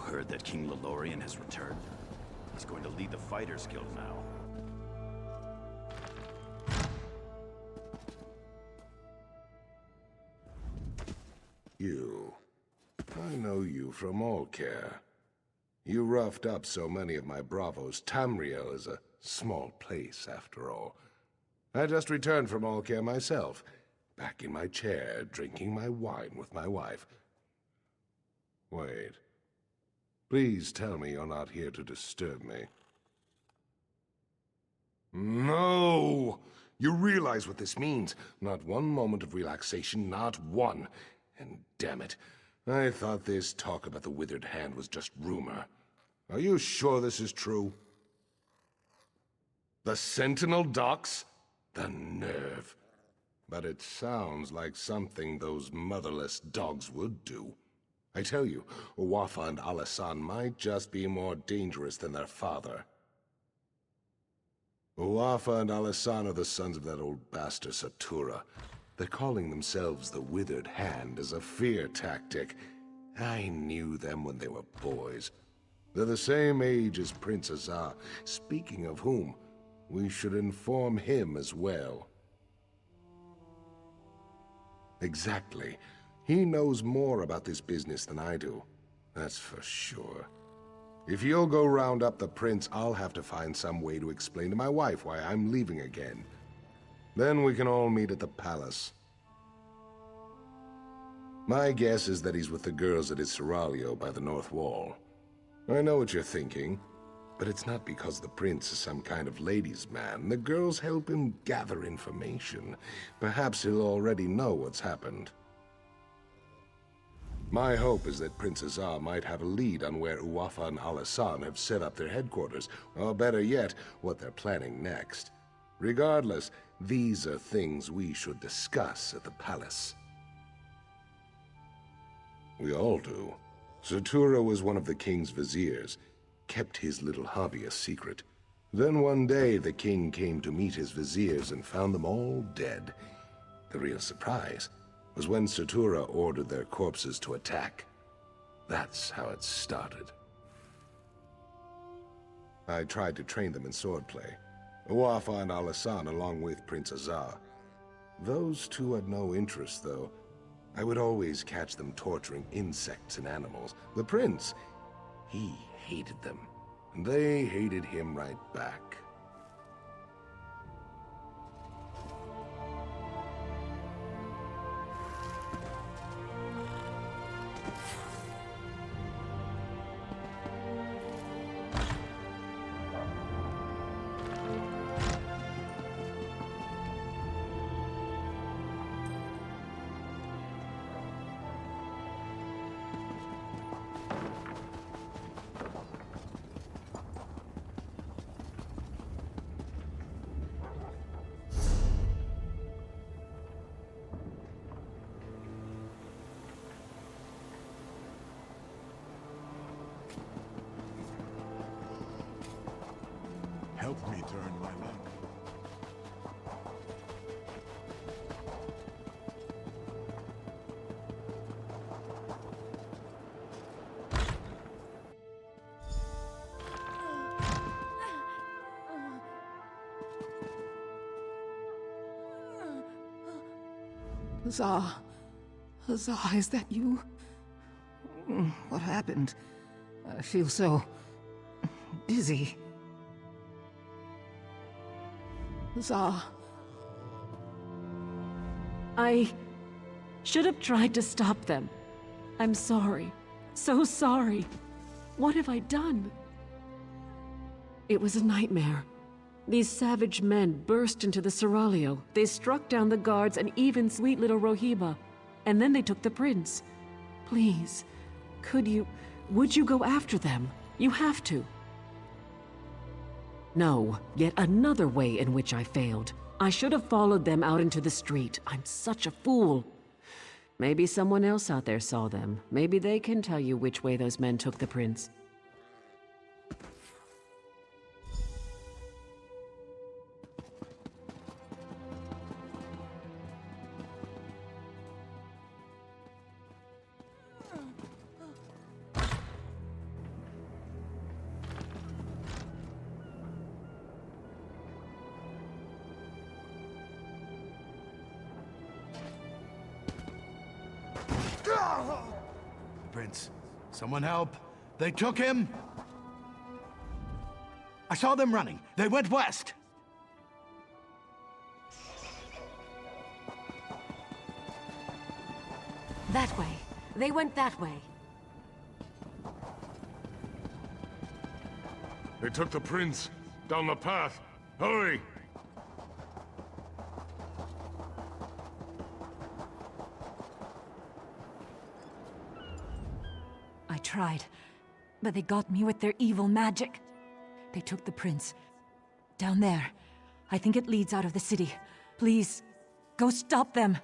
Heard that King Lelorian has returned. He's going to lead the Fighters Guild now. You. I know you from Allcare. You roughed up so many of my bravos. Tamriel is a small place, after all. I just returned from Allcare myself. Back in my chair, drinking my wine with my wife. Wait. Please tell me you're not here to disturb me. No! You realize what this means. Not one moment of relaxation, not one. And damn it, I thought this talk about the withered hand was just rumor. Are you sure this is true? The Sentinel docks? The nerve. But it sounds like something those motherless dogs would do. I tell you, Uwafa and Alasan might just be more dangerous than their father. Uwafa and Alasan are the sons of that old bastard Satura. They're calling themselves the Withered Hand as a fear tactic. I knew them when they were boys. They're the same age as Prince Azar. Speaking of whom, we should inform him as well. Exactly. He knows more about this business than I do. That's for sure. If you'll go round up the prince, I'll have to find some way to explain to my wife why I'm leaving again. Then we can all meet at the palace. My guess is that he's with the girls at his seraglio by the north wall. I know what you're thinking, but it's not because the prince is some kind of ladies' man. The girls help him gather information. Perhaps he'll already know what's happened. My hope is that Prince Azar might have a lead on where Uwafa and Alasan have set up their headquarters, or better yet, what they're planning next. Regardless, these are things we should discuss at the palace. We all do. Satura was one of the king's viziers, kept his little hobby a secret. Then one day the king came to meet his viziers and found them all dead. The real surprise was when Satura ordered their corpses to attack. That's how it started. I tried to train them in swordplay. Uwafa and Alasan along with Prince Azar. Those two had no interest, though. I would always catch them torturing insects and animals. The prince, he hated them. And they hated him right back. Help me turn my luck. Azar. Azar, is that you? What happened? I feel so dizzy. Azar, I should have tried to stop them. I'm sorry. So sorry. What have I done? It was a nightmare. These savage men burst into the Seraglio. They struck down the guards and even sweet little Rohiba. And then they took the prince. Please, would you go after them? You have to. No, yet another way in which I failed. I should have followed them out into the street. I'm such a fool. Maybe someone else out there saw them. Maybe they can tell you which way those men took the prince. Prince, someone help. They took him. I saw them running. They went west. That way. They went that way. They took the prince. Down the path. Hurry! I tried, but they got me with their evil magic. They took the prince. Down there. I think it leads out of the city. Please, go stop them.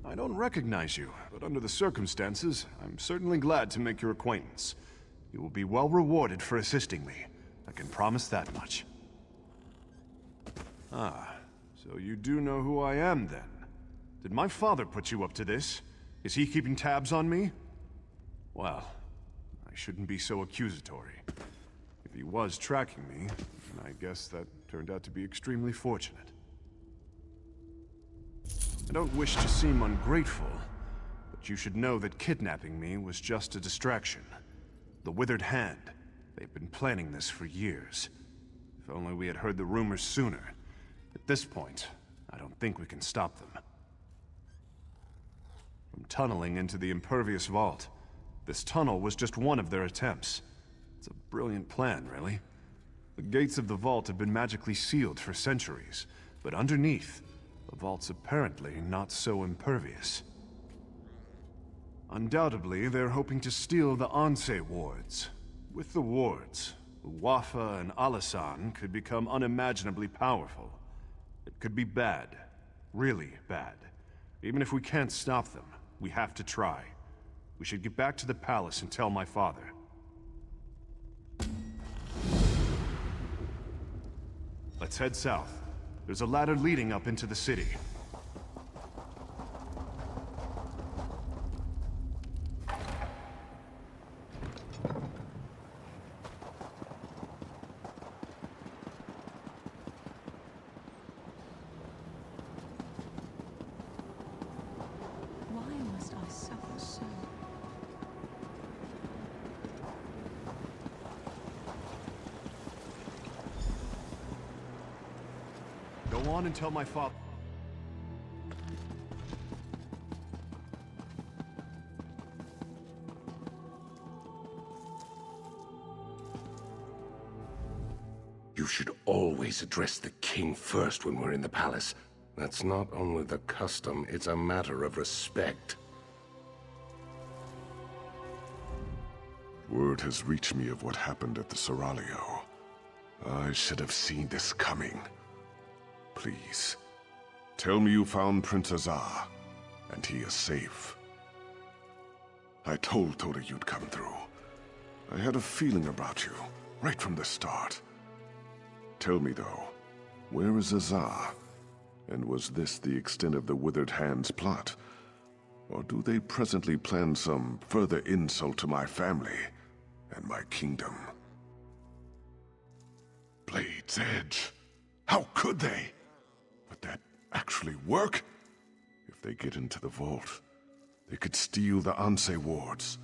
I don't recognize you, but under the circumstances, I'm certainly glad to make your acquaintance. You will be well rewarded for assisting me. I can promise that much. Ah, so you do know who I am, then? Did my father put you up to this? Is he keeping tabs on me? Well, I shouldn't be so accusatory. If he was tracking me, then I guess that turned out to be extremely fortunate. I don't wish to seem ungrateful, but you should know that kidnapping me was just a distraction. The Withered Hand, they've been planning this for years. If only we had heard the rumors sooner. At this point, I don't think we can stop them. From tunneling into the Impervious vault, this tunnel was just one of their attempts. It's a brilliant plan, really. The gates of the vault have been magically sealed for centuries, but underneath, the vault's apparently not so impervious. Undoubtedly, they're hoping to steal the Anse wards. With the wards, Wafa and Alasan could become unimaginably powerful. It could be bad. Really bad. Even if we can't stop them, we have to try. We should get back to the palace and tell my father. Let's head south. There's a ladder leading up into the city. Why must I suffer so? Go on and tell my father. You should always address the king first when we're in the palace. That's not only the custom, it's a matter of respect. Word has reached me of what happened at the Seraglio. I should have seen this coming. Please, tell me you found Prince Azar, and he is safe. I told Toda you'd come through. I had a feeling about you, right from the start. Tell me though, where is Azar? And was this the extent of the Withered Hand's plot? Or do they presently plan some further insult to my family and my kingdom? Blade's Edge. How could they? Would that actually work? If they get into the vault, they could steal the Anse wards.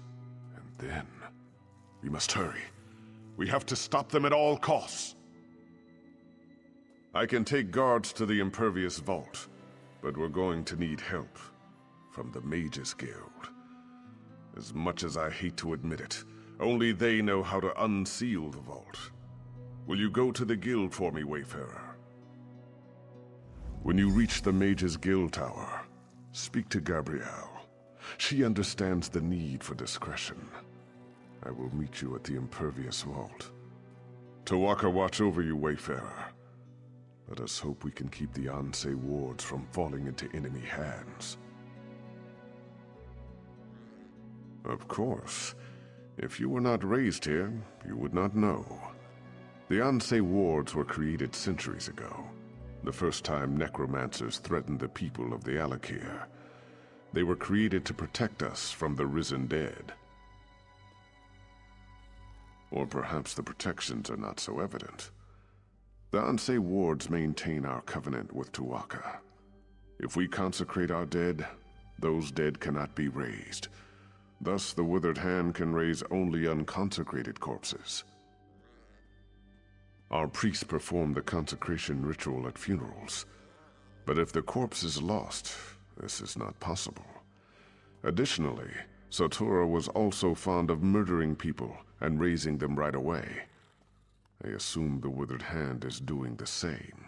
And then, we must hurry. We have to stop them at all costs. I can take guards to the Impervious vault, but we're going to need help from the Mages Guild. As much as I hate to admit it, only they know how to unseal the vault. Will you go to the guild for me, Wayfarer? When you reach the Mages Guild Tower, speak to Gabrielle. She understands the need for discretion. I will meet you at the Impervious vault. Tawaka watch over you, Wayfarer. Let us hope we can keep the Anse wards from falling into enemy hands. Of course. If you were not raised here, you would not know. The Anse wards were created centuries ago, the first time necromancers threatened the people of the Alakir. They were created to protect us from the risen dead. Or perhaps the protections are not so evident. The Anse wards maintain our covenant with Tuwaka. If we consecrate our dead, those dead cannot be raised. Thus, the Withered Hand can raise only unconsecrated corpses. Our priests perform the consecration ritual at funerals. But if the corpse is lost, this is not possible. Additionally, Satora was also fond of murdering people and raising them right away. I assume the Withered Hand is doing the same.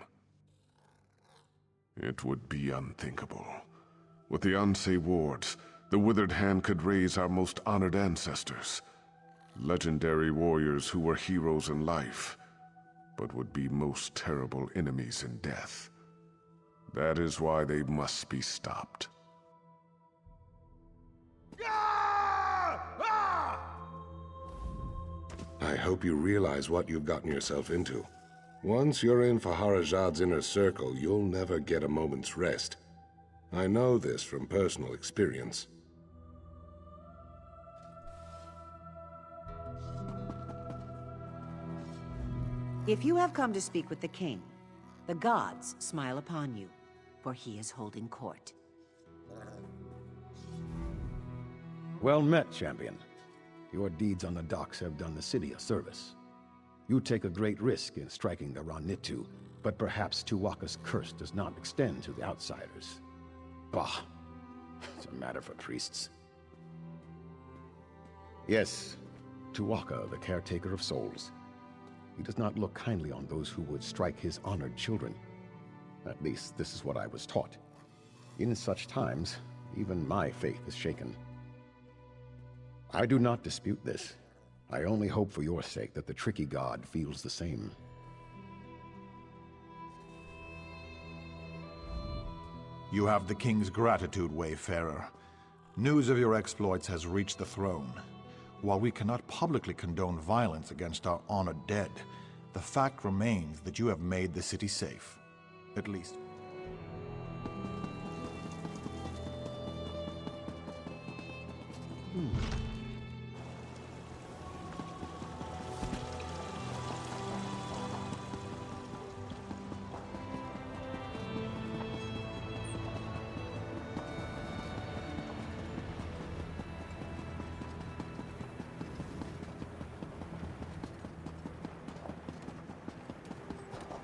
It would be unthinkable. With the Anse wards, the Withered Hand could raise our most honored ancestors. Legendary warriors who were heroes in life, but would be most terrible enemies in death. That is why they must be stopped. I hope you realize what you've gotten yourself into. Once you're in Faharajad's inner circle, you'll never get a moment's rest. I know this from personal experience. If you have come to speak with the king, the gods smile upon you, for he is holding court. Well met, champion. Your deeds on the docks have done the city a service. You take a great risk in striking the Ranitu, but perhaps Tuwaka's curse does not extend to the outsiders. Bah, it's a matter for priests. Yes, Tuwaka, the caretaker of souls. He does not look kindly on those who would strike his honored children. At least, this is what I was taught. In such times, even my faith is shaken. I do not dispute this. I only hope for your sake that the tricky god feels the same. You have the king's gratitude, Wayfarer. News of your exploits has reached the throne. While we cannot publicly condone violence against our honored dead, the fact remains that you have made the city safe. At least.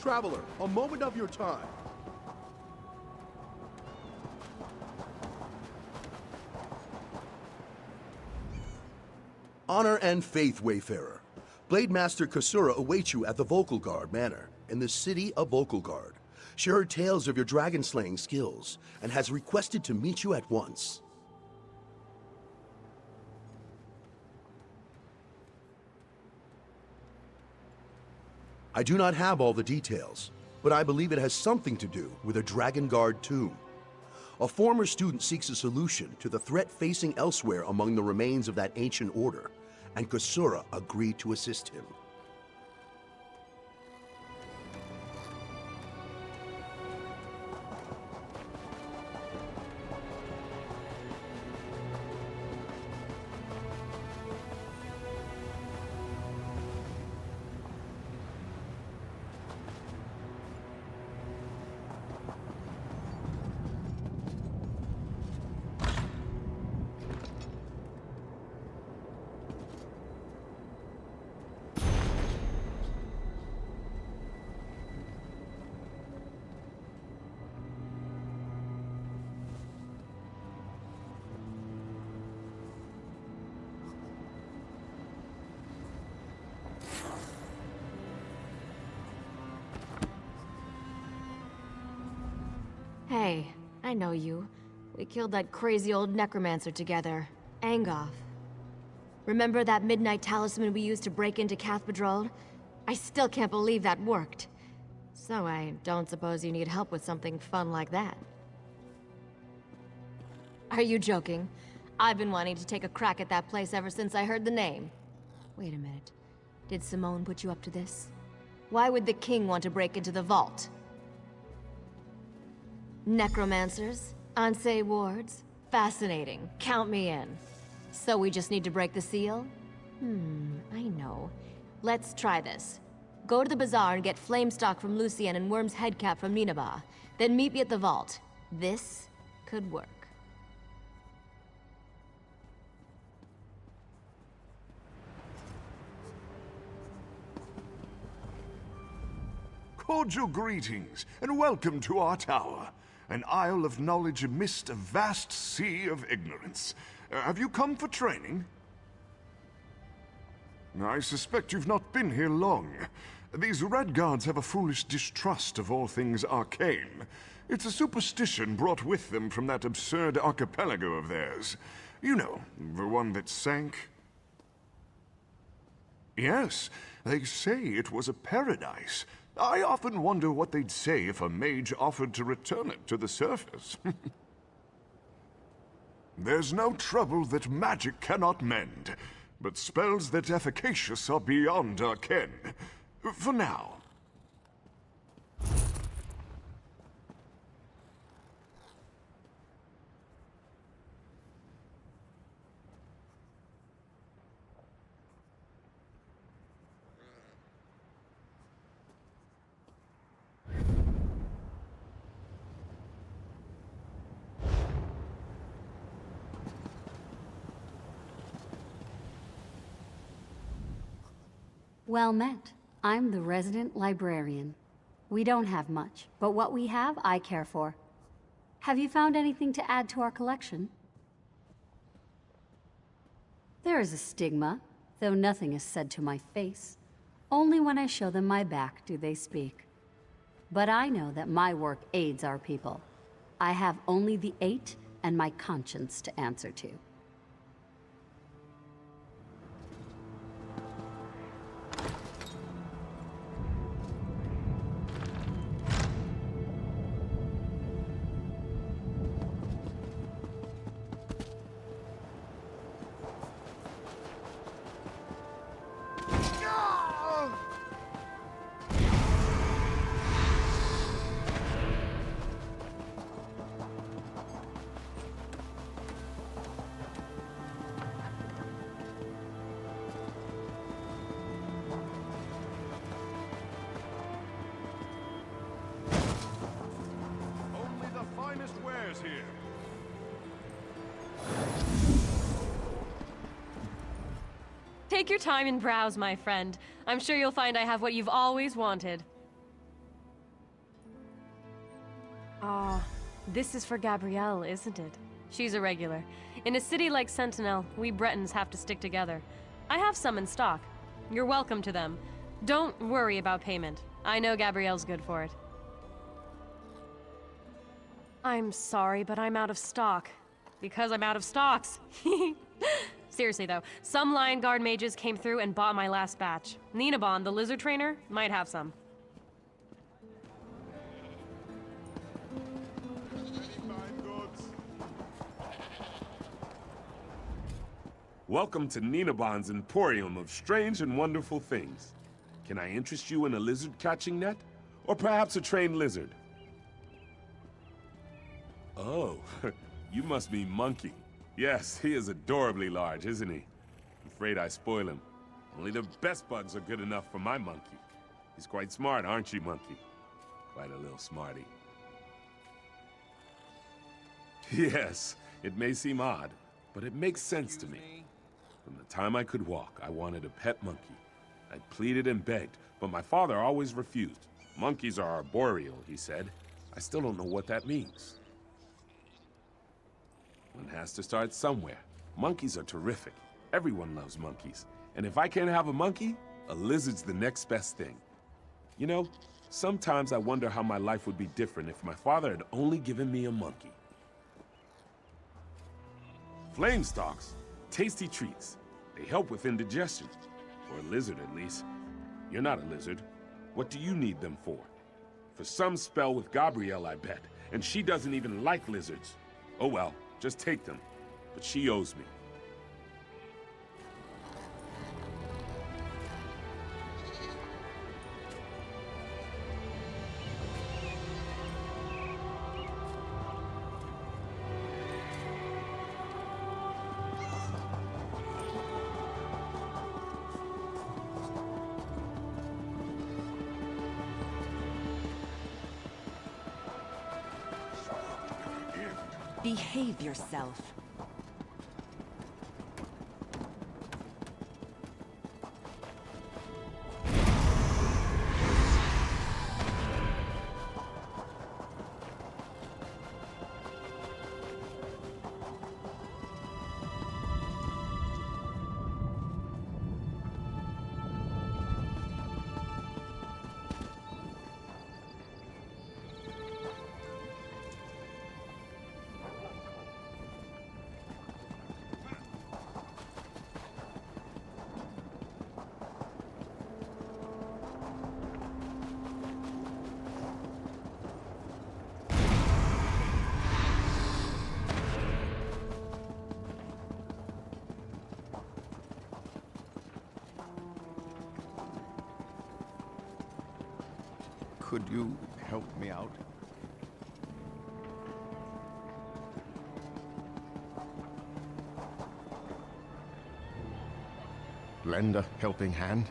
Traveler, a moment of your time. Honor and faith, Wayfarer. Blade Master Kasura awaits you at the Vokalgard Manor in the city of Vokalgard. She heard tales of your dragon-slaying skills and has requested to meet you at once. I do not have all the details, but I believe it has something to do with a Dragon Guard tomb. A former student seeks a solution to the threat facing elsewhere among the remains of that ancient order, and Kasura agreed to assist him. Hey, I know you. We killed that crazy old necromancer together, Angoff. Remember that midnight talisman we used to break into Cathedral? I still can't believe that worked. So I don't suppose you need help with something fun like that. Are you joking? I've been wanting to take a crack at that place ever since I heard the name. Wait a minute. Did Simone put you up to this? Why would the king want to break into the vault? Necromancers? Ansei wards? Fascinating. Count me in. So we just need to break the seal? I know. Let's try this. Go to the bazaar and get flamestock from Lucien and Worm's headcap from Nineveh. Then meet me at the vault. This could work. Cordial greetings, and welcome to our tower. An isle of knowledge amidst a vast sea of ignorance. Have you come for training? I suspect you've not been here long. These Red Guards have a foolish distrust of all things arcane. It's a superstition brought with them from that absurd archipelago of theirs. You know, the one that sank. Yes, they say it was a paradise. I often wonder what they'd say if a mage offered to return it to the surface. There's no trouble that magic cannot mend, but spells that efficacious are beyond our ken. For now. Well met. I'm the resident librarian. We don't have much, but what we have, I care for. Have you found anything to add to our collection? There is a stigma, though nothing is said to my face. Only when I show them my back do they speak. But I know that my work aids our people. I have only the 8 and my conscience to answer to. Here. Take your time and browse, my friend. I'm sure you'll find I have what you've always wanted. This is for Gabrielle, isn't it? She's a regular. In a city like Sentinel, we Bretons have to stick together. I have some in stock. You're welcome to them. Don't worry about payment. I know Gabrielle's good for it. I'm sorry, but I'm out of stock. Because I'm out of stocks. Seriously though, some Lion Guard mages came through and bought my last batch. Ninabon, the lizard trainer, might have some. Welcome to Ninabon's Emporium of strange and wonderful things. Can I interest you in a lizard catching net? Or perhaps a trained lizard? Oh, you must mean Monkey. Yes, he is adorably large, isn't he? I'm afraid I spoil him. Only the best bugs are good enough for my monkey. He's quite smart, aren't you, Monkey? Quite a little smarty. Yes, it may seem odd, but it makes sense to me. From the time I could walk, I wanted a pet monkey. I pleaded and begged, but my father always refused. Monkeys are arboreal, he said. I still don't know what that means. One has to start somewhere. Monkeys are terrific. Everyone loves monkeys. And if I can't have a monkey, a lizard's the next best thing. You know, sometimes I wonder how my life would be different if my father had only given me a monkey. Flame stalks, tasty treats. They help with indigestion. For a lizard, at least. You're not a lizard. What do you need them for? For some spell with Gabrielle, I bet. And she doesn't even like lizards. Oh well. Just take them, but she owes me. Behave yourself. Could you help me out? Lend a helping hand?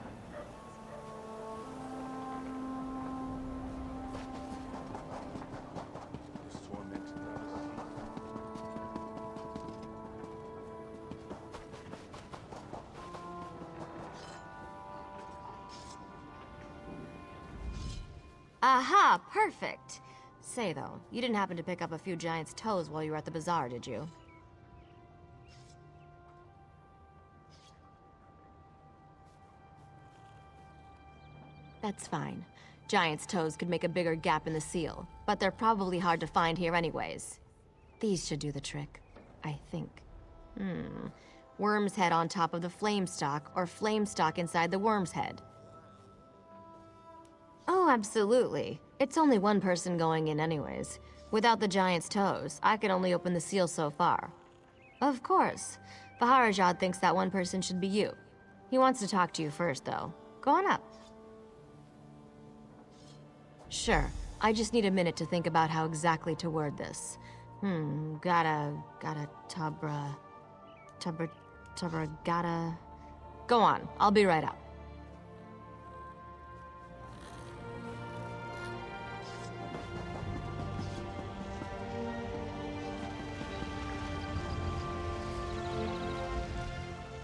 Aha, perfect. Say though, you didn't happen to pick up a few giants' toes while you were at the bazaar, did you? That's fine. Giant's toes could make a bigger gap in the seal, but they're probably hard to find here anyways. These should do the trick, I think. Worm's head on top of the flame stalk, or flame stalk inside the worm's head. Oh, absolutely. It's only one person going in anyways. Without the giant's toes, I can only open the seal so far. Of course. Baharajad thinks that one person should be you. He wants to talk to you first, though. Go on up. Sure. I just need a minute to think about how exactly to word this. Gotta, gotta... Go on, I'll be right up.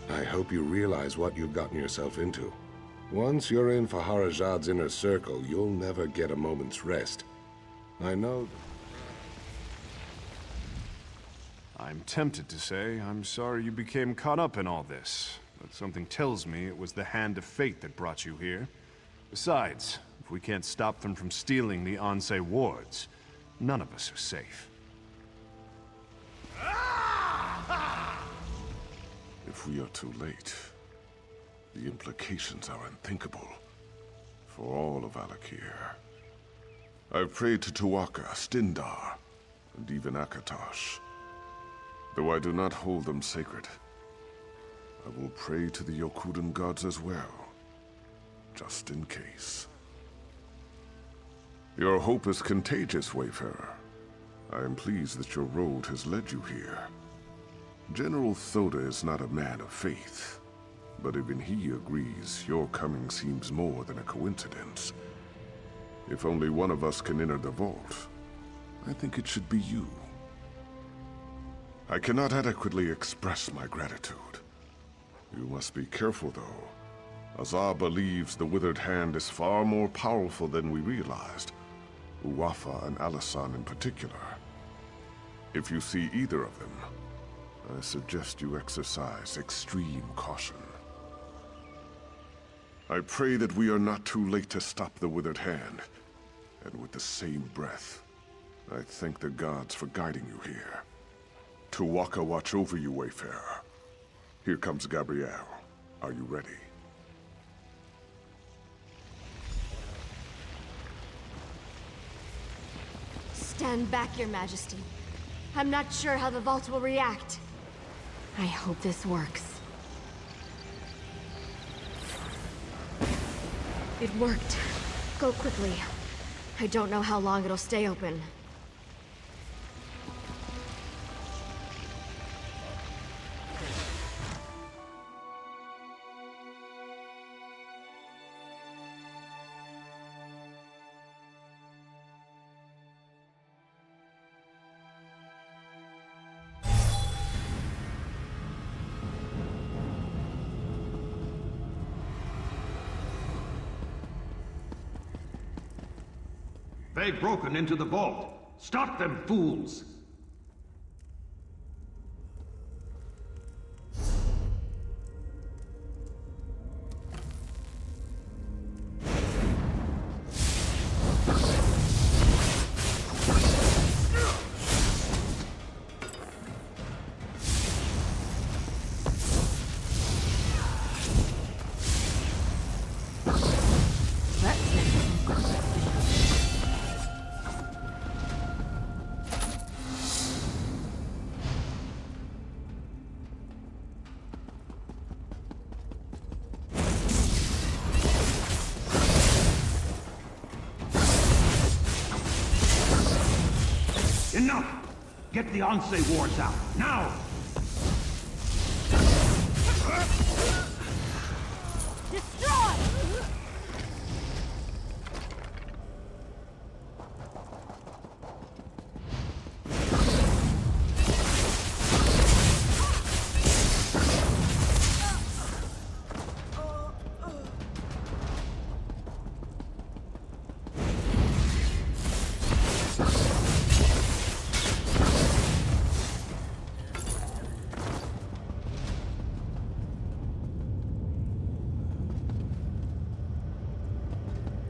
I hope you realize what you've gotten yourself into. Once you're in Faharajad's inner circle, you'll never get a moment's rest. I know... I'm tempted to say I'm sorry you became caught up in all this, but something tells me it was the hand of fate that brought you here. Besides, if we can't stop them from stealing the Ansei wards, none of us are safe. If we are too late, the implications are unthinkable for all of Alakir. I've prayed to Tuwaka, Stindar, and even Akatosh. Though I do not hold them sacred, I will pray to the Yokudan gods as well, just in case. Your hope is contagious, Wayfarer. I am pleased that your road has led you here. General Thoda is not a man of faith, but even he agrees your coming seems more than a coincidence. If only one of us can enter the vault, I think it should be you. I cannot adequately express my gratitude. You must be careful, though. Azar believes the Withered Hand is far more powerful than we realized, Uwafa and Alasan in particular. If you see either of them, I suggest you exercise extreme caution. I pray that we are not too late to stop the Withered Hand, and with the same breath, I thank the gods for guiding you here. Tuwaka watch over you, Wayfarer. Here comes Gabrielle. Are you ready? Stand back, Your Majesty. I'm not sure how the vault will react. I hope this works. It worked. Go quickly. I don't know how long it'll stay open. They've broken into the vault. Stop them, fools! Enough! Get the Ansei wards out, now! Destroy!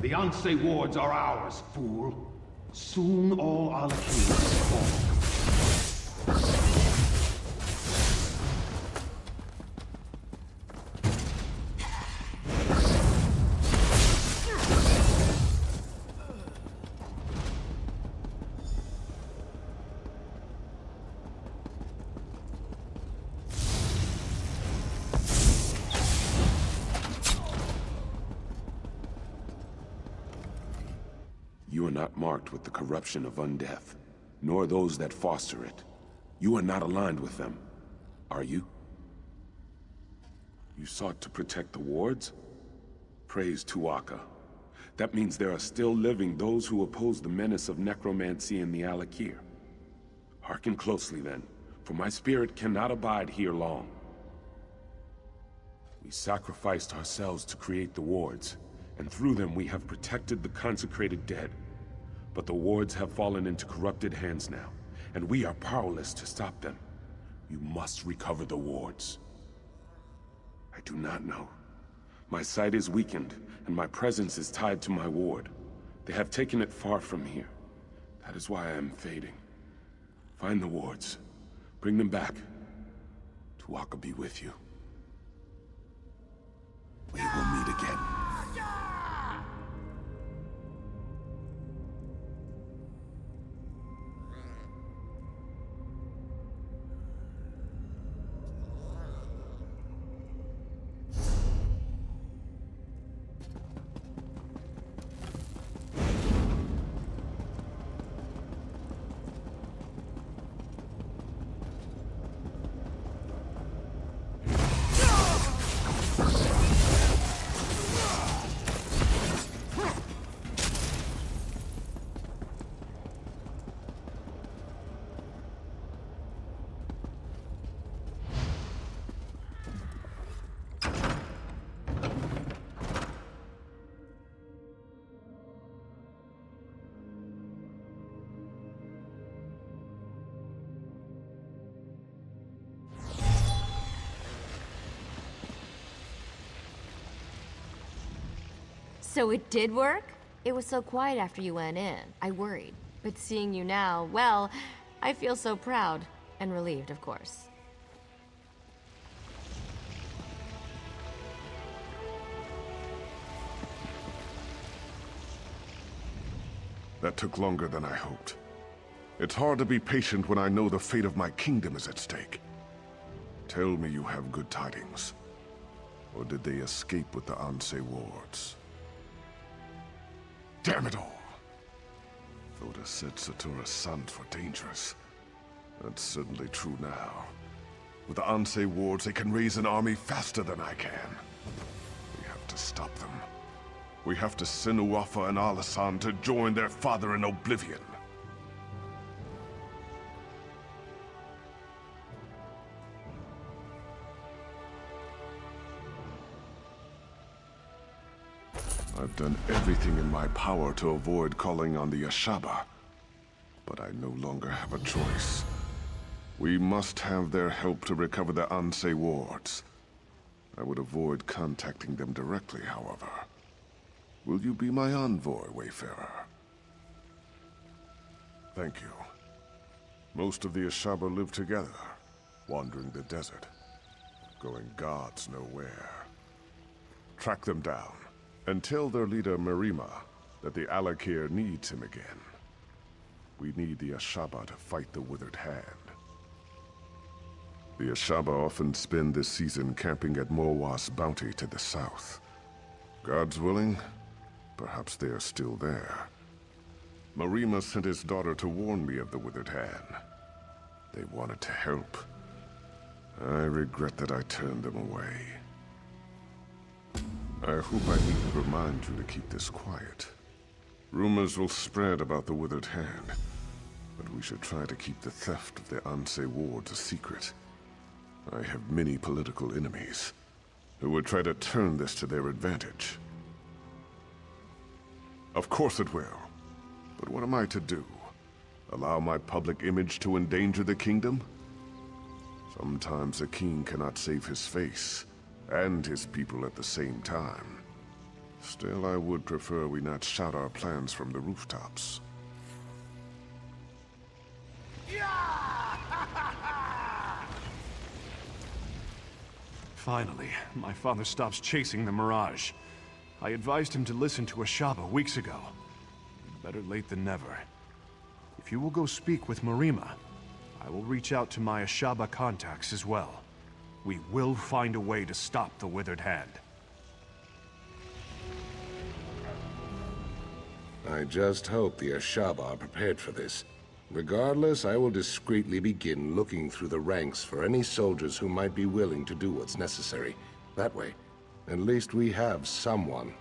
The Ansei wards are ours, fool. Soon all Arcane will fall. You are not marked with the corruption of undeath, nor those that foster it. You are not aligned with them, are you? You sought to protect the wards? Praise Tuatha. That means there are still living those who oppose the menace of necromancy in the Alakir. Hearken closely then, for my spirit cannot abide here long. We sacrificed ourselves to create the wards, and through them we have protected the consecrated dead. But the wards have fallen into corrupted hands now, and we are powerless to stop them. You must recover the wards. I do not know. My sight is weakened, and my presence is tied to my ward. They have taken it far from here. That is why I am fading. Find the wards. Bring them back. Tuatha be with you. We will meet again. So it did work? It was so quiet after you went in. I worried. But seeing you now, well, I feel so proud. And relieved, of course. That took longer than I hoped. It's hard to be patient when I know the fate of my kingdom is at stake. Tell me you have good tidings. Or did they escape with the Ansei wards? Damn it all! Thought I said Satura's sons were dangerous. That's certainly true now. With the Ansei wards, they can raise an army faster than I can. We have to stop them. We have to send Uafa and Alasan to join their father in oblivion. I've done everything in my power to avoid calling on the Ashaba, but I no longer have a choice. We must have their help to recover the Ansei wards. I would avoid contacting them directly, however. Will you be my envoy, Wayfarer? Thank you. Most of the Ashaba live together, wandering the desert, going gods know where. Track them down. And tell their leader, Marima, that the Alakir needs him again. We need the Ashaba to fight the Withered Hand. The Ashaba often spend this season camping at Morwa's bounty to the south. God's willing, perhaps they are still there. Marima sent his daughter to warn me of the Withered Hand. They wanted to help. I regret that I turned them away. I hope I needn't remind you to keep this quiet. Rumors will spread about the Withered Hand, but we should try to keep the theft of the Ansei wards a secret. I have many political enemies who would try to turn this to their advantage. Of course it will. But what am I to do? Allow my public image to endanger the kingdom? Sometimes a king cannot save his face and his people at the same time. Still, I would prefer we not shout our plans from the rooftops. Finally, my father stops chasing the mirage. I advised him to listen to Ashaba weeks ago. Better late than never. If you will go speak with Marima, I will reach out to my Ashaba contacts as well. We will find a way to stop the Withered Hand. I just hope the Ashaba are prepared for this. Regardless, I will discreetly begin looking through the ranks for any soldiers who might be willing to do what's necessary. That way, at least we have someone.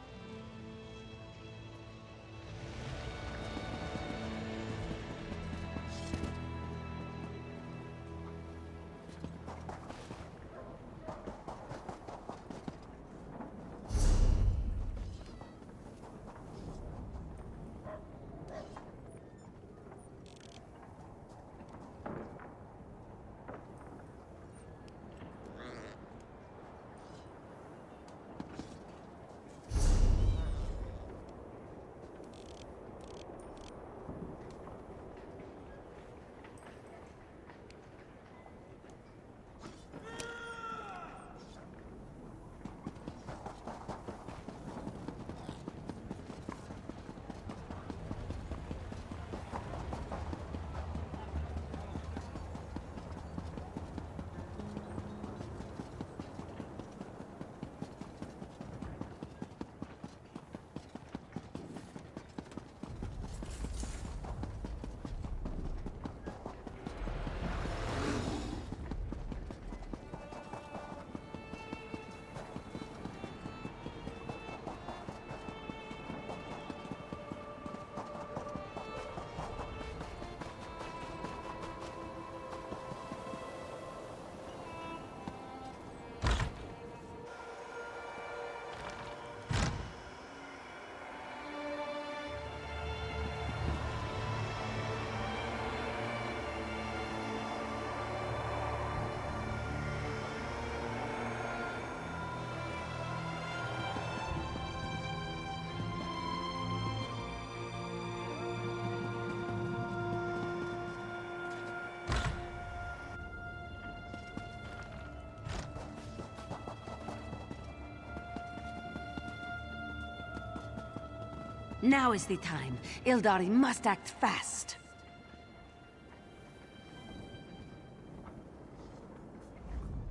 Now is the time. Ildari must act fast.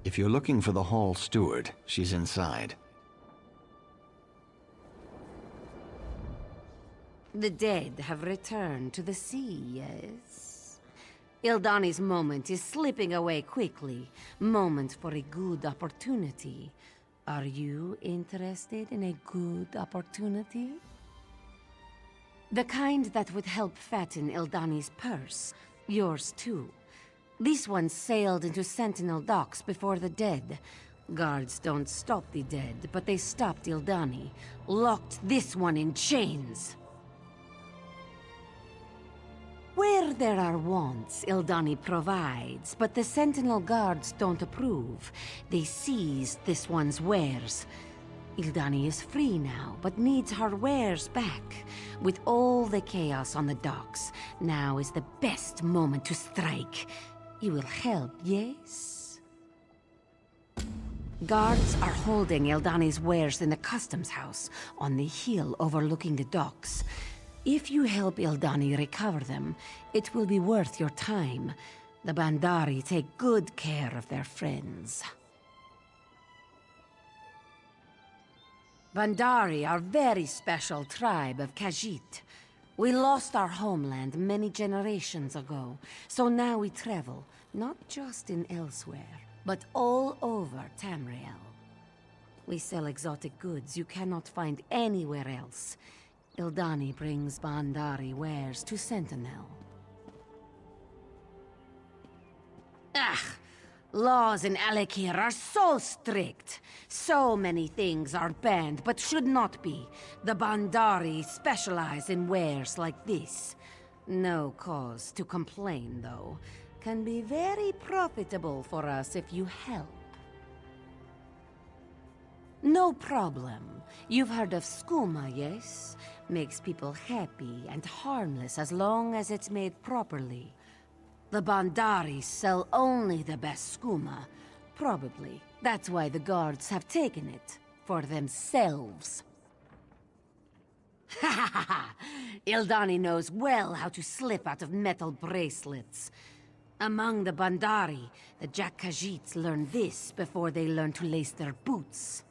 If you're looking for the hall steward, she's inside. The dead have returned to the sea, yes? Ildani's moment is slipping away quickly. Moment for a good opportunity. Are you interested in a good opportunity? The kind that would help fatten Ildani's purse. Yours too. This one sailed into Sentinel docks before the dead. Guards don't stop the dead, but they stopped Ildani. Locked this one in chains. Where there are wants, Ildani provides, but the Sentinel guards don't approve. They seized this one's wares. Ildani is free now, but needs her wares back. With all the chaos on the docks, now is the best moment to strike. You will help, yes? Guards are holding Ildani's wares in the customs house, on the hill overlooking the docks. If you help Ildani recover them, it will be worth your time. The Bandari take good care of their friends. Bandari are very special tribe of Khajiit. We lost our homeland many generations ago, so now we travel, not just in elsewhere, but all over Tamriel. We sell exotic goods you cannot find anywhere else. Ildani brings Bandari wares to Sentinel. Laws in Alekir are so strict. So many things are banned, but should not be. The Bandari specialize in wares like this. No cause to complain, though. Can be very profitable for us if you help. No problem. You've heard of skooma, yes? Makes people happy and harmless as long as it's made properly. The Bandaris sell only the best skooma. Probably. That's why the guards have taken it. For themselves. Ha ha ha ha! Ildani knows well how to slip out of metal bracelets. Among the Bandari, the Jack-Khajiits learn this before they learn to lace their boots.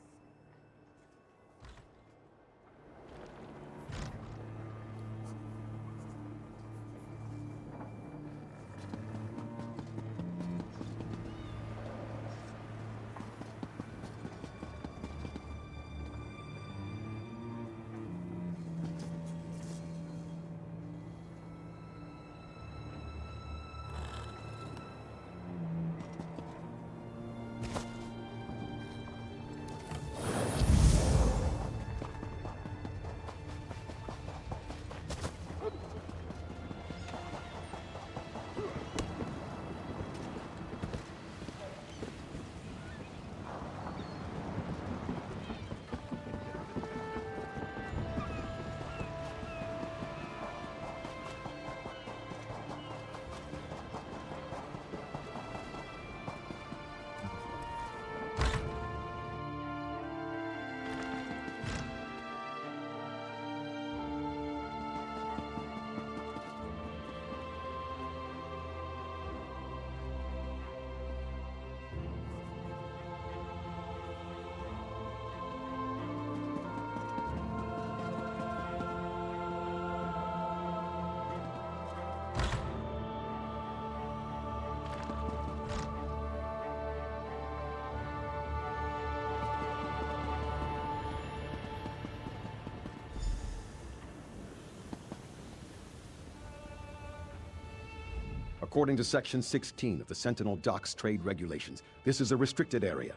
According to Section 16 of the Sentinel Docks Trade Regulations, this is a restricted area.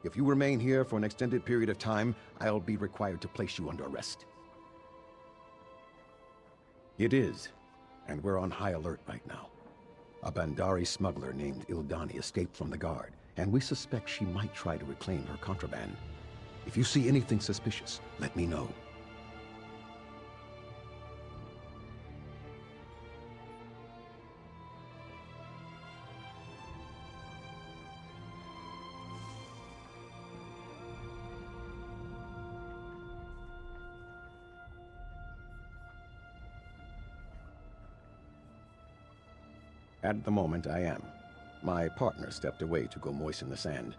If you remain here for an extended period of time, I'll be required to place you under arrest. It is, and we're on high alert right now. A Bandari smuggler named Ildani escaped from the guard, and we suspect she might try to reclaim her contraband. If you see anything suspicious, let me know. At the moment, I am. My partner stepped away to go moisten the sand.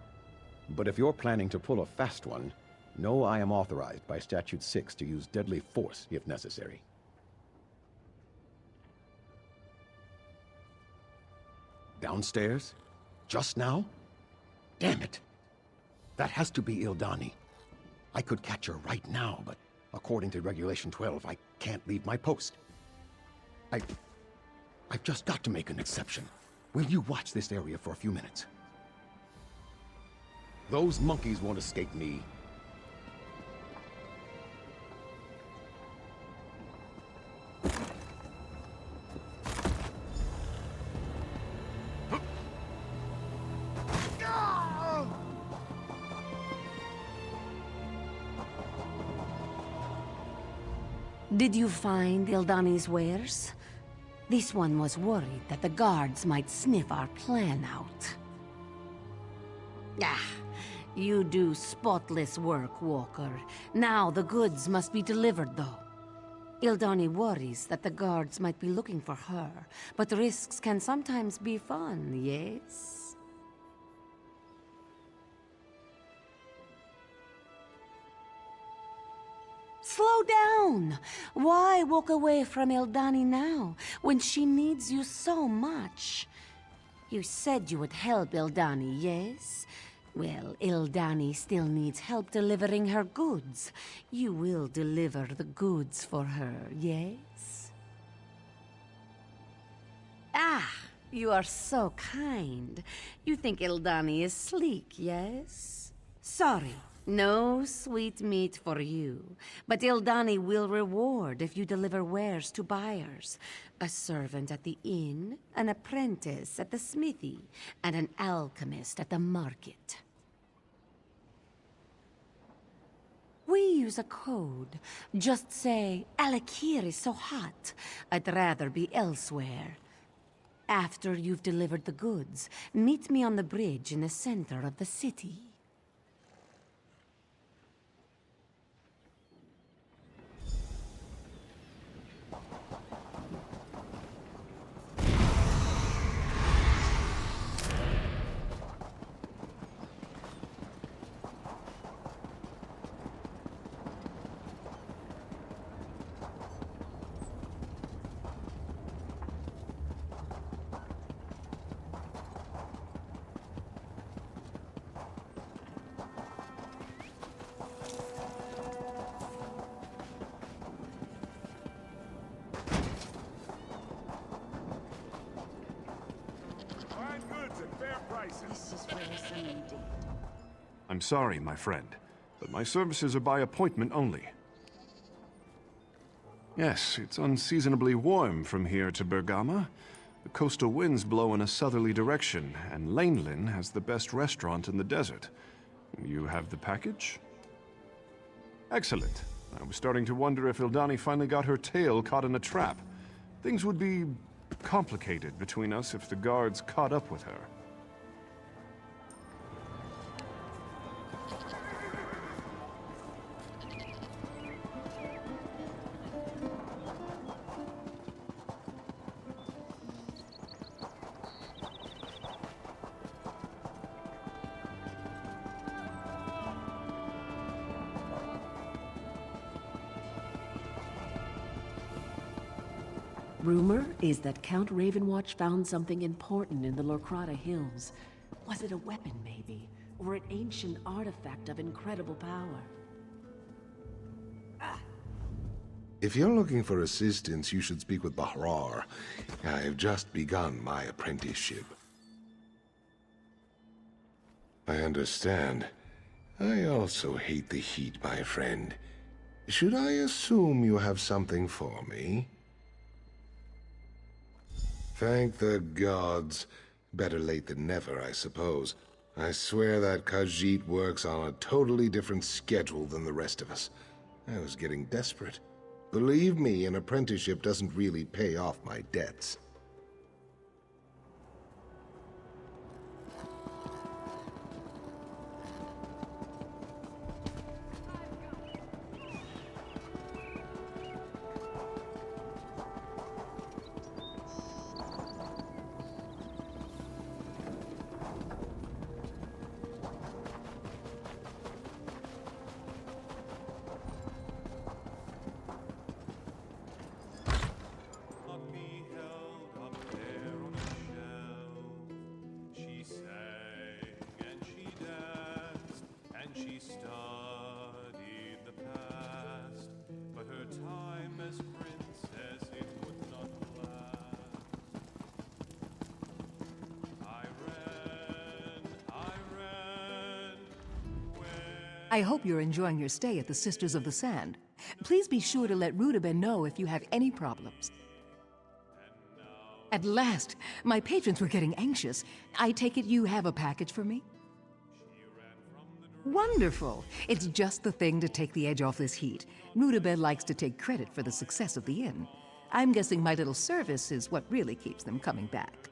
But if you're planning to pull a fast one, know I am authorized by Statute 6 to use deadly force if necessary. Downstairs? Just now? Damn it! That has to be Ildani. I could catch her right now, but according to Regulation 12, I can't leave my post. I've just got to make an exception. Will you watch this area for a few minutes? Those monkeys won't escape me. Did you find Ildani's wares? This one was worried that the guards might sniff our plan out. Ah, you do spotless work, Walker. Now the goods must be delivered, though. Ildani worries that the guards might be looking for her, but risks can sometimes be fun, yes? Slow down! Why walk away from Ildani now, when she needs you so much? You said you would help Ildani, yes? Well, Ildani still needs help delivering her goods. You will deliver the goods for her, yes? Ah, you are so kind. You think Ildani is sleek, yes? Sorry. No sweet meat for you, but Ildani will reward if you deliver wares to buyers. A servant at the inn, an apprentice at the smithy, and an alchemist at the market. We use a code. Just say, Alakir is so hot. I'd rather be elsewhere. After you've delivered the goods, meet me on the bridge in the center of the city. This is worrisome indeed. I'm sorry, my friend, but my services are by appointment only. Yes, it's unseasonably warm from here to Bergama. The coastal winds blow in a southerly direction, and Lanelin has the best restaurant in the desert. You have the package? Excellent. I was starting to wonder if Ildani finally got her tail caught in a trap. Things would be complicated between us if the guards caught up with her. Rumor is that Count Ravenwatch found something important in the Lorkrata Hills. Was it a weapon, maybe? Or an ancient artifact of incredible power? If you're looking for assistance, you should speak with Bahrar. I've just begun my apprenticeship. I understand. I also hate the heat, my friend. Should I assume you have something for me? Thank the gods. Better late than never, I suppose. I swear that Khajiit works on a totally different schedule than the rest of us. I was getting desperate. Believe me, an apprenticeship doesn't really pay off my debts. I hope you're enjoying your stay at the Sisters of the Sand. Please be sure to let Rudabeh know if you have any problems. At last! My patrons were getting anxious. I take it you have a package for me? Wonderful! It's just the thing to take the edge off this heat. Rudabeh likes to take credit for the success of the inn. I'm guessing my little service is what really keeps them coming back.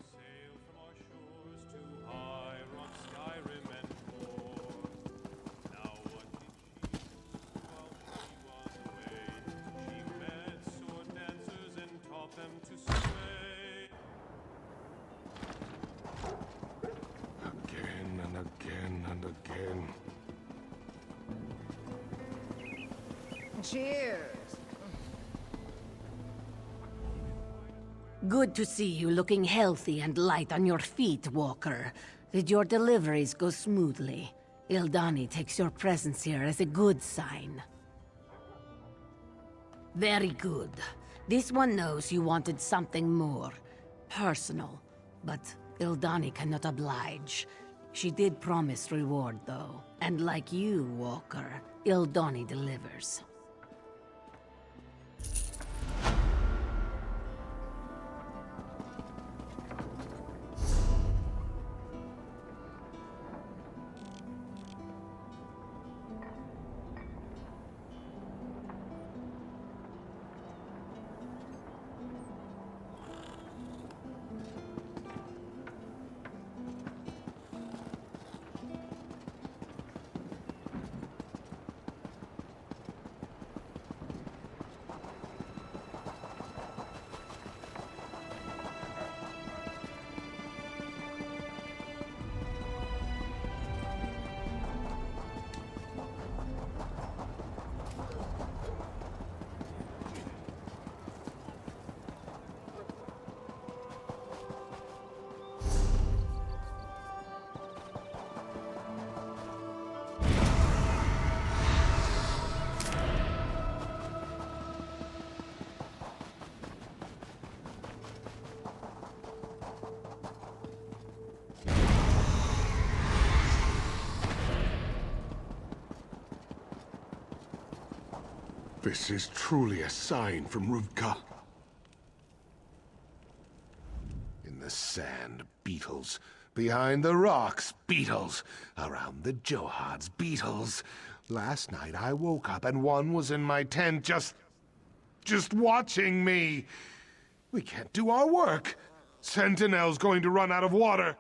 Cheers! Good to see you looking healthy and light on your feet, Walker. Did your deliveries go smoothly? Ildani takes your presence here as a good sign. Very good. This one knows you wanted something more personal, but Ildani cannot oblige. She did promise reward, though. And like you, Walker, Ildani delivers. This is truly a sign from Ruvka. In the sand, beetles. Behind the rocks, beetles. Around the Johads, beetles. Last night I woke up and one was in my tent just watching me. We can't do our work. Sentinel's going to run out of water.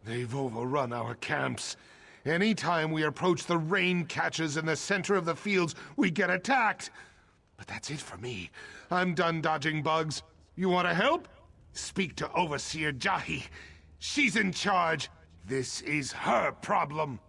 They've overrun our camps. Anytime we approach the rain catches in the center of the fields, we get attacked. But that's it for me. I'm done dodging bugs. You want to help? Speak to Overseer Jahi. She's in charge. This is her problem.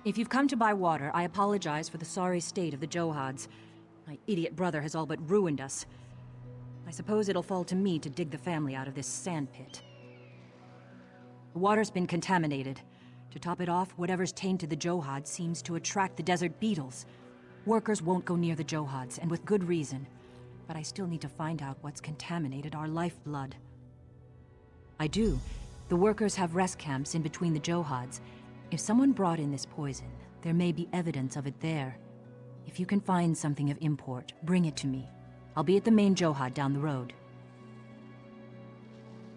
If you've come to buy water, I apologize for the sorry state of the Johads. My idiot brother has all but ruined us. I suppose it'll fall to me to dig the family out of this sand pit. The water's been contaminated. To top it off, whatever's tainted the Johads seems to attract the desert beetles. Workers won't go near the Johads, and with good reason. But I still need to find out what's contaminated our lifeblood. I do. The workers have rest camps in between the Johads. If someone brought in this poison, there may be evidence of it there. If you can find something of import, bring it to me. I'll be at the main Johad down the road.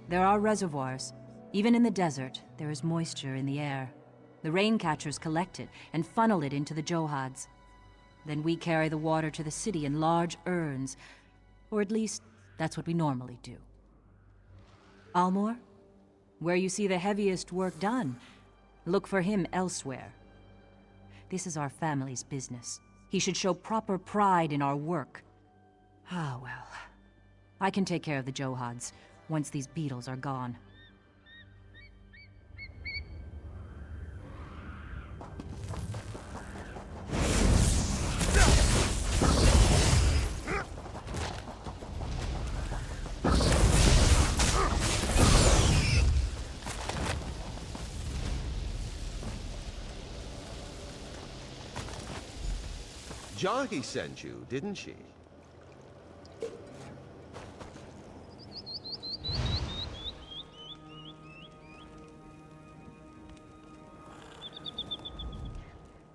There are reservoirs. Even in the desert, there is moisture in the air. The rain catchers collect it and funnel it into the Johads. Then we carry the water to the city in large urns. Or at least, that's what we normally do. Almor? Where you see the heaviest work done, look for him elsewhere. This is our family's business. He should show proper pride in our work. Ah, well. I can take care of the Johads once these beetles are gone. Jahi sent you, didn't she?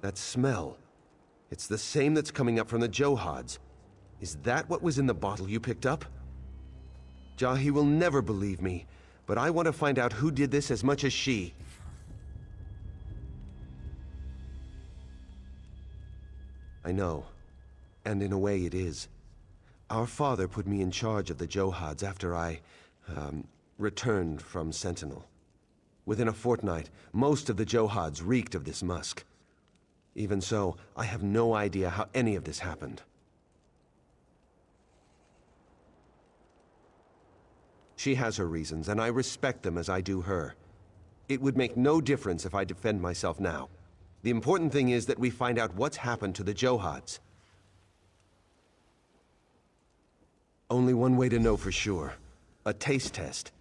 That smell. It's the same that's coming up from the Johads. Is that what was in the bottle you picked up? Jahi will never believe me, but I want to find out who did this as much as she. I know. And in a way it is. Our father put me in charge of the Johads after I, returned from Sentinel. Within a fortnight, most of the Johads reeked of this musk. Even so, I have no idea how any of this happened. She has her reasons, and I respect them as I do her. It would make no difference if I defend myself now. The important thing is that we find out what's happened to the Johads. Only one way to know for sure. A taste test.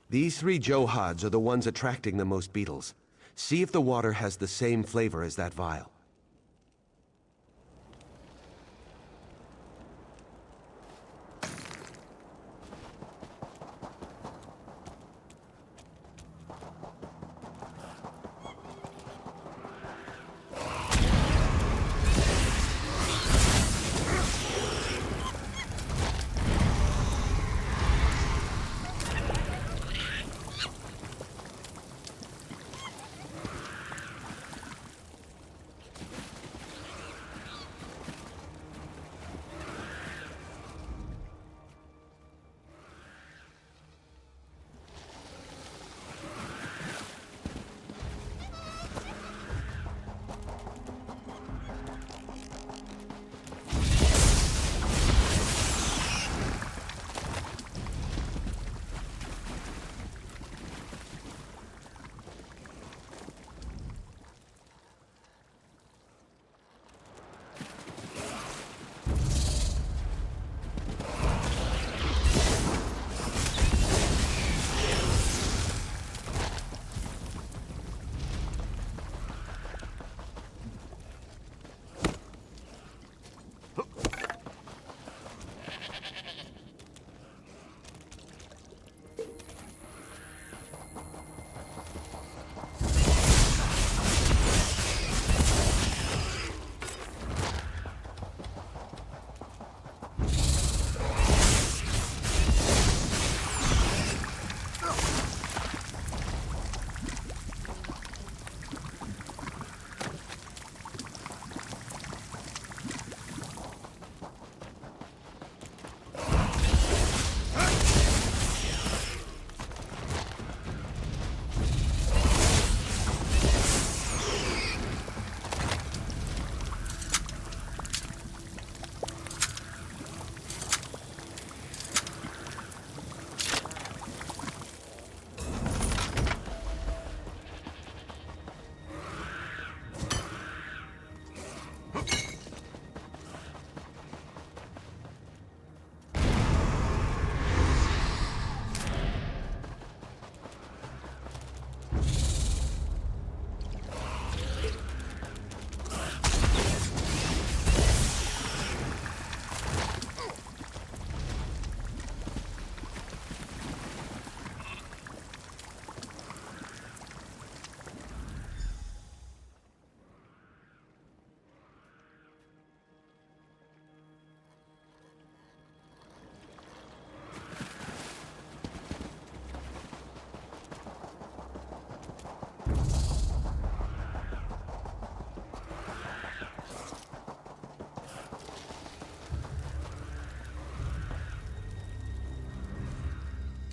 These 3 Johads are the ones attracting the most beetles. See if the water has the same flavor as that vial.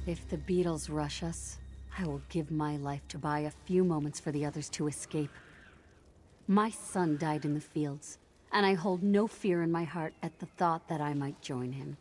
If the beetles rush us, I will give my life to buy a few moments for the others to escape. My son died in the fields, and I hold no fear in my heart at the thought that I might join him.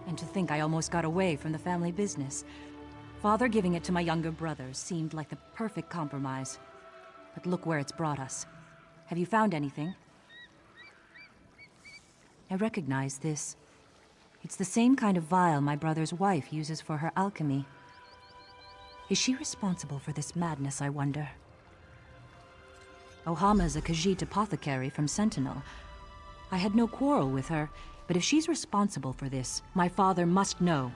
And to think I almost got away from the family business. Father giving it to my younger brothers seemed like the perfect compromise. But look where it's brought us. Have you found anything? I recognize this. It's the same kind of vial my brother's wife uses for her alchemy. Is she responsible for this madness, I wonder? Ohama's a Khajiit apothecary from Sentinel. I had no quarrel with her, but if she's responsible for this, my father must know.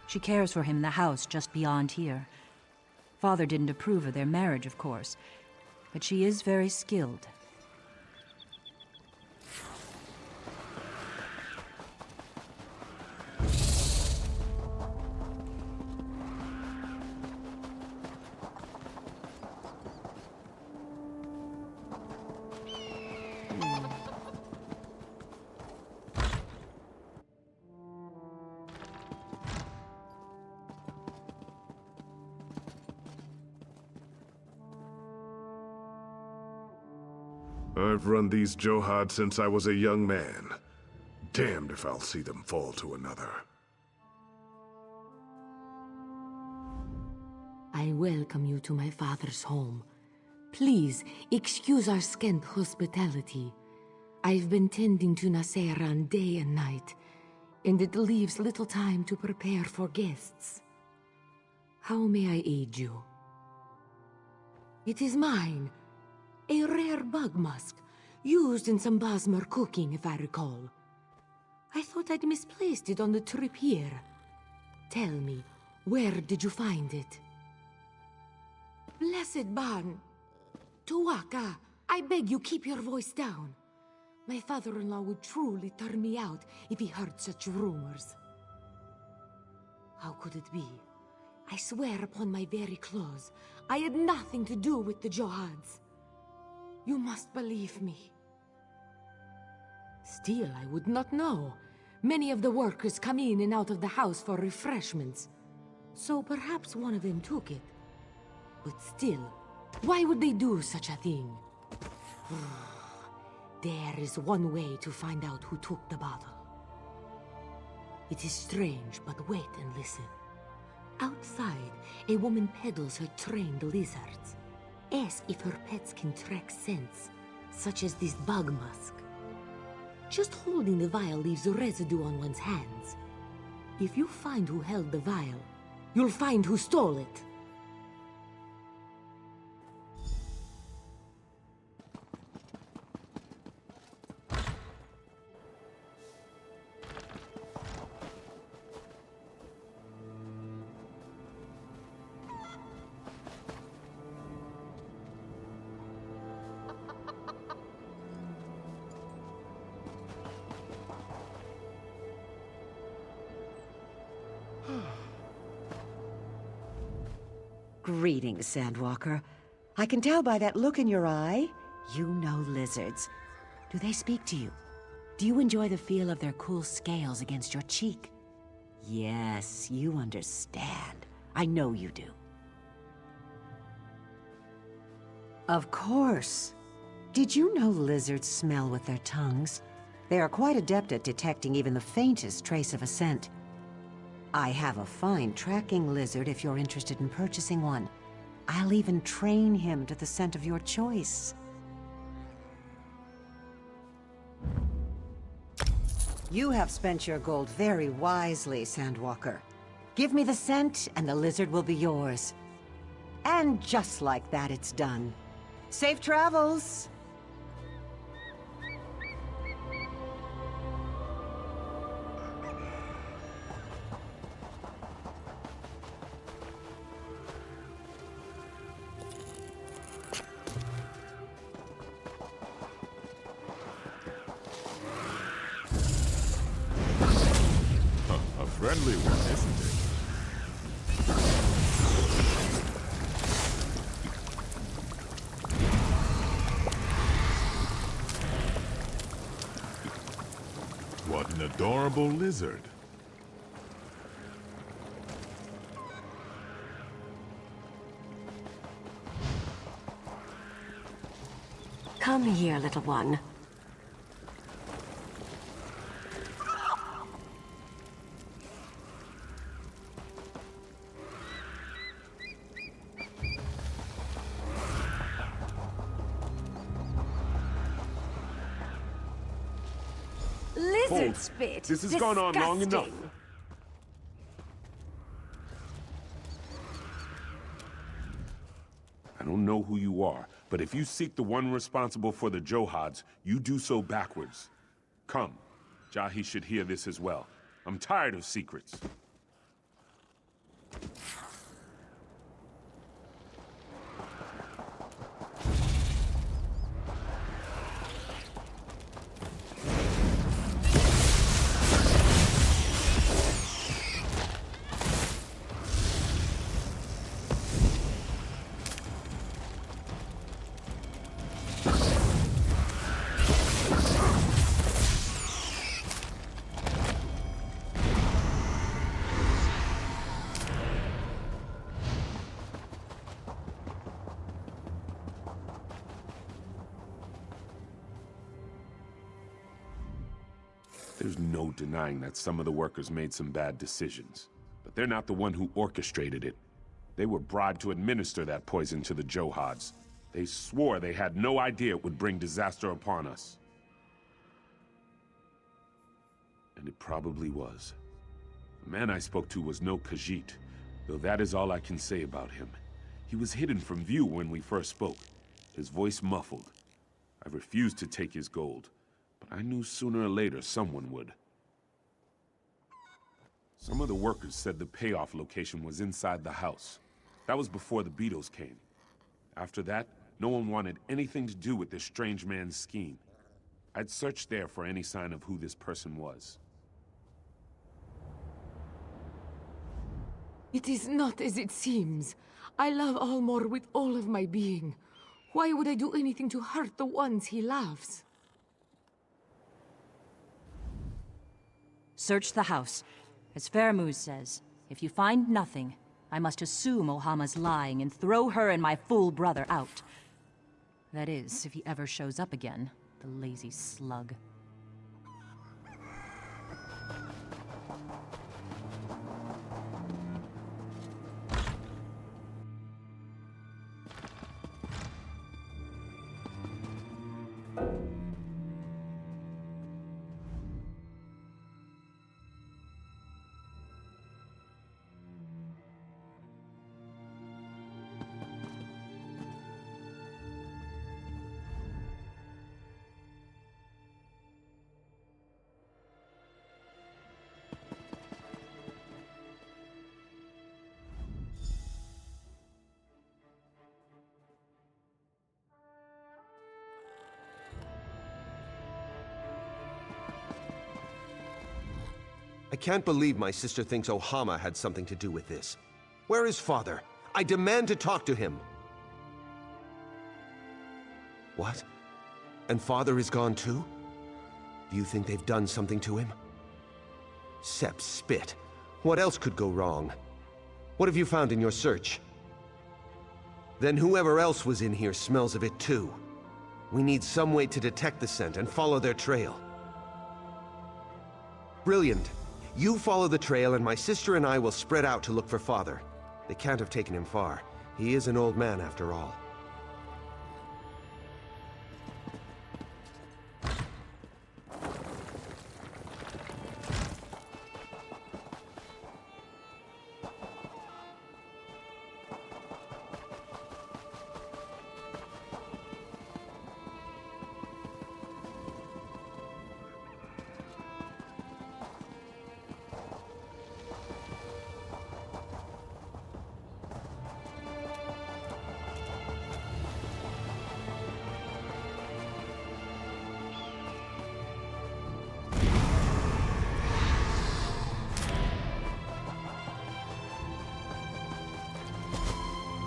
She cares for him in the house just beyond here. Father didn't approve of their marriage, of course, but she is very skilled. I've run these Jihad since I was a young man. Damned if I'll see them fall to another. I welcome you to my father's home. Please, excuse our scant hospitality. I've been tending to Nasseran day and night, and it leaves little time to prepare for guests. How may I aid you? It is mine. A rare bug musk, used in some Basmar cooking, if I recall. I thought I'd misplaced it on the trip here. Tell me, where did you find it? Blessed Ban! Tuwaka, I beg you keep your voice down. My father-in-law would truly turn me out if he heard such rumors. How could it be? I swear upon my very clothes, I had nothing to do with the Jihads. You must believe me. Still, I would not know. Many of the workers come in and out of the house for refreshments. So perhaps one of them took it. But still, why would they do such a thing? There is one way to find out who took the bottle. It is strange, but wait and listen. Outside, a woman peddles her trained lizards. Ask if her pets can track scents, such as this bug musk. Just holding the vial leaves residue on one's hands. If you find who held the vial, you'll find who stole it. Greetings, Sandwalker. I can tell by that look in your eye, you know lizards. Do they speak to you? Do you enjoy the feel of their cool scales against your cheek? Yes, you understand. I know you do. Of course. Did you know lizards smell with their tongues? They are quite adept at detecting even the faintest trace of a scent. I have a fine tracking lizard if you're interested in purchasing one. I'll even train him to the scent of your choice. You have spent your gold very wisely, Sandwalker. Give me the scent, and the lizard will be yours. And just like that, it's done. Safe travels! A friendly one, isn't it? What an adorable lizard. Come here, little one. Lizard spit! This has gone on long enough. I don't know who you are, but if you seek the one responsible for the Jihad's, you do so backwards. Come, Jahi should hear this as well. I'm tired of secrets. There's no denying that some of the workers made some bad decisions. But they're not the one who orchestrated it. They were bribed to administer that poison to the Jihad's. They swore they had no idea it would bring disaster upon us. And it probably was. The man I spoke to was no Khajiit, though that is all I can say about him. He was hidden from view when we first spoke, his voice muffled. I refused to take his gold. But I knew sooner or later someone would. Some of the workers said the payoff location was inside the house. That was before the beetles came. After that, no one wanted anything to do with this strange man's scheme. I'd searched there for any sign of who this person was. It is not as it seems. I love Almor with all of my being. Why would I do anything to hurt the ones he loves? Search the house. As Fairmuz says, if you find nothing, I must assume Ohama's lying and throw her and my fool brother out. That is, if he ever shows up again, the lazy slug. I can't believe my sister thinks Ohama had something to do with this. Where is father? I demand to talk to him. What? And Father is gone too? Do you think they've done something to him? Sepp spit. What else could go wrong? What have you found in your search? Then whoever else was in here smells of it too. We need some way to detect the scent and follow their trail. Brilliant. You follow the trail and my sister and I will spread out to look for Father. They can't have taken him far. He is an old man after all.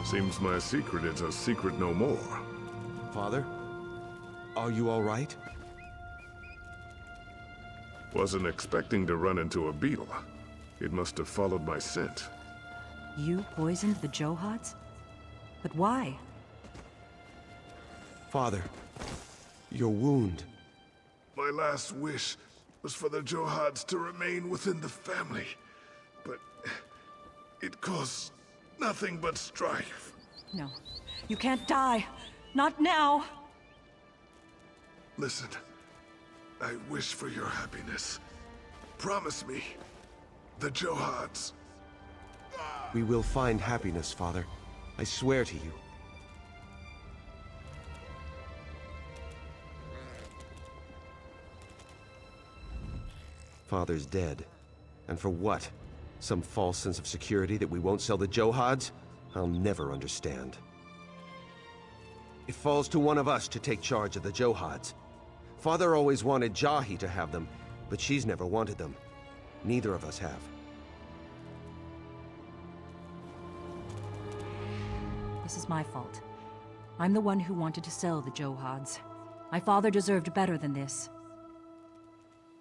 Seems my secret is a secret no more. Father? Are you all right? Wasn't expecting to run into a beetle. It must have followed my scent. You poisoned the Johads? But why? Father, your wound. My last wish was for the Johads to remain within the family. But it caused nothing but strife. No, you can't die. Not now. Listen, I wish for your happiness. Promise me, the Johads. We will find happiness, Father. I swear to you. Father's dead. And for what? Some false sense of security that we won't sell the Johads? I'll never understand. It falls to one of us to take charge of the Johads. Father always wanted Jahi to have them, but she's never wanted them. Neither of us have. This is my fault. I'm the one who wanted to sell the Johads. My father deserved better than this.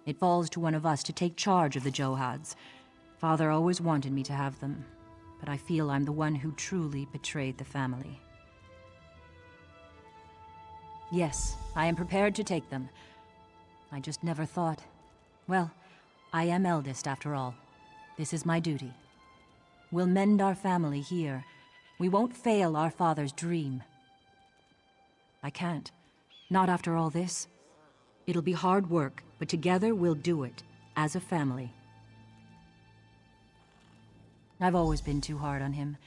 It falls to one of us to take charge of the Johads. Father always wanted me to have them, but I feel I'm the one who truly betrayed the family. Yes, I am prepared to take them. I just never thought... Well, I am eldest after all. This is my duty. We'll mend our family here. We won't fail our father's dream. I can't. Not after all this. It'll be hard work, but together we'll do it, as a family. I've always been too hard on him.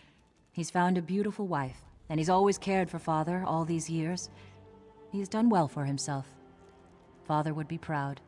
He's found a beautiful wife, and he's always cared for Father all these years. He's done well for himself. Father would be proud.